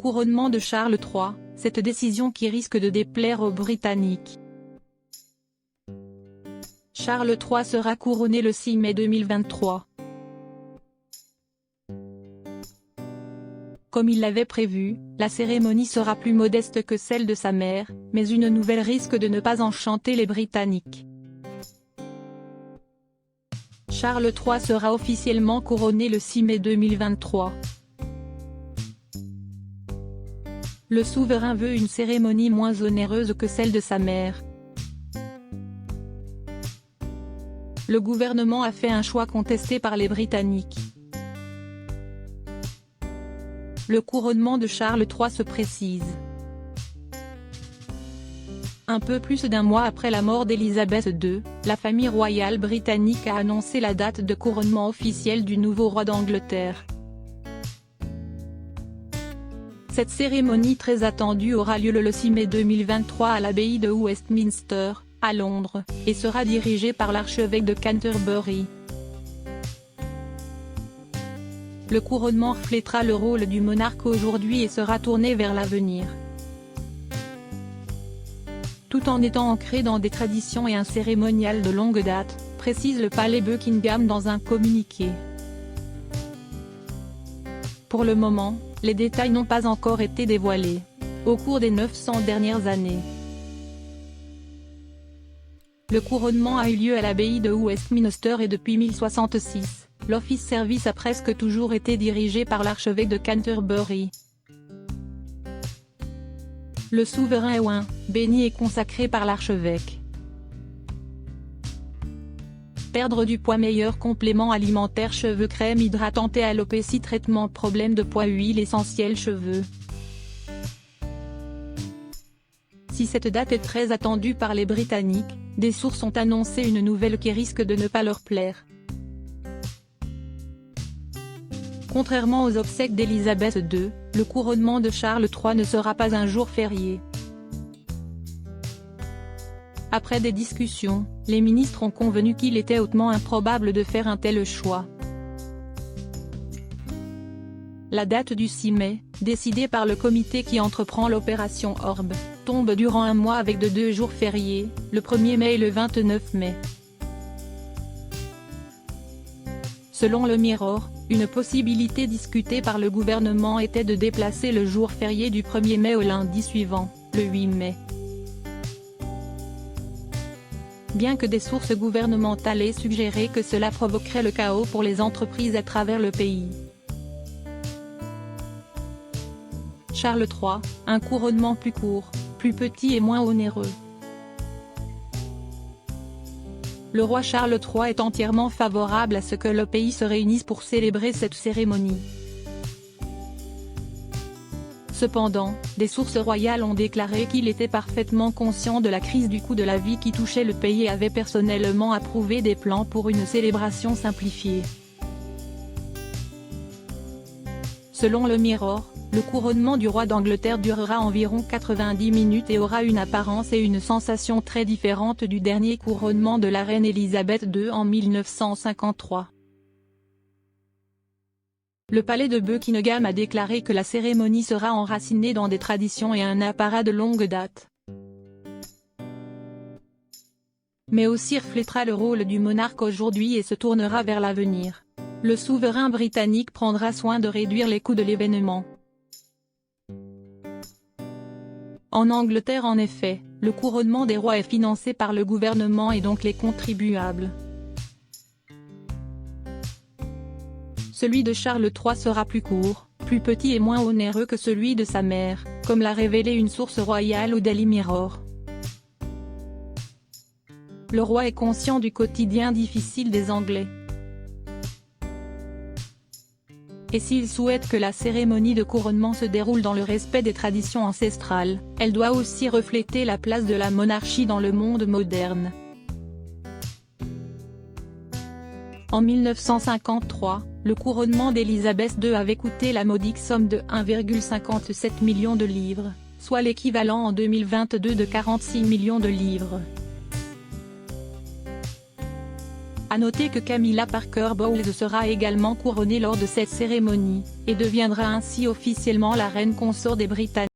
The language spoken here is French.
couronnement de Charles III, cette décision qui risque de déplaire aux Britanniques. Charles III sera couronné le 6 mai 2023. Comme il l'avait prévu, la cérémonie sera plus modeste que celle de sa mère, mais une nouvelle risque de ne pas enchanter les Britanniques. Charles III sera officiellement couronné le 6 mai 2023. Le souverain veut une cérémonie moins onéreuse que celle de sa mère. Le gouvernement a fait un choix contesté par les Britanniques. Le couronnement de Charles III se précise. Un peu plus d'un mois après la mort d'Élisabeth II, la famille royale britannique a annoncé la date de couronnement officiel du nouveau roi d'Angleterre. Cette cérémonie très attendue aura lieu le 6 mai 2023 à l'abbaye de Westminster, à Londres, et sera dirigée par l'archevêque de Canterbury. Le couronnement reflétera le rôle du monarque aujourd'hui et sera tourné vers l'avenir. Tout en étant ancré dans des traditions et un cérémonial de longue date, précise le palais Buckingham dans un communiqué. Pour le moment, les détails n'ont pas encore été dévoilés. Au cours des 900 dernières années, le couronnement a eu lieu à l'abbaye de Westminster et depuis 1066. L'office service a presque toujours été dirigé par l'archevêque de Canterbury. Le souverain oint, béni et consacré par l'archevêque. Perdre du poids, meilleur complément alimentaire, cheveux, crème hydratante et alopécie, traitement problème de poids, huile essentielle, cheveux. Si cette date est très attendue par les Britanniques, des sources ont annoncé une nouvelle qui risque de ne pas leur plaire. Contrairement aux obsèques d'Élisabeth II, le couronnement de Charles III ne sera pas un jour férié. Après des discussions, les ministres ont convenu qu'il était hautement improbable de faire un tel choix. La date du 6 mai, décidée par le comité qui entreprend l'opération Orbe, tombe durant un mois avec de 2 jours fériés, le 1er mai et le 29 mai. Selon le Mirror, une possibilité discutée par le gouvernement était de déplacer le jour férié du 1er mai au lundi suivant, le 8 mai. Bien que des sources gouvernementales aient suggéré que cela provoquerait le chaos pour les entreprises à travers le pays. Charles III, un couronnement plus court, plus petit et moins onéreux. Le roi Charles III est entièrement favorable à ce que le pays se réunisse pour célébrer cette cérémonie. Cependant, des sources royales ont déclaré qu'il était parfaitement conscient de la crise du coût de la vie qui touchait le pays et avait personnellement approuvé des plans pour une célébration simplifiée. Selon le Mirror, le couronnement du roi d'Angleterre durera environ 90 minutes et aura une apparence et une sensation très différentes du dernier couronnement de la reine Élisabeth II en 1953. Le palais de Buckingham a déclaré que la cérémonie sera enracinée dans des traditions et un apparat de longue date, mais aussi reflétera le rôle du monarque aujourd'hui et se tournera vers l'avenir. Le souverain britannique prendra soin de réduire les coûts de l'événement. En Angleterre, en effet, le couronnement des rois est financé par le gouvernement et donc les contribuables. Celui de Charles III sera plus court, plus petit et moins onéreux que celui de sa mère, comme l'a révélé une source royale au Daily Mirror. Le roi est conscient du quotidien difficile des Anglais. Et s'il souhaite que la cérémonie de couronnement se déroule dans le respect des traditions ancestrales, elle doit aussi refléter la place de la monarchie dans le monde moderne. En 1953, le couronnement d'Élisabeth II avait coûté la modique somme de 1,57 million de livres, soit l'équivalent en 2022 de 46 millions de livres. À noter que Camilla Parker Bowles sera également couronnée lors de cette cérémonie, et deviendra ainsi officiellement la reine consort des Britanniques.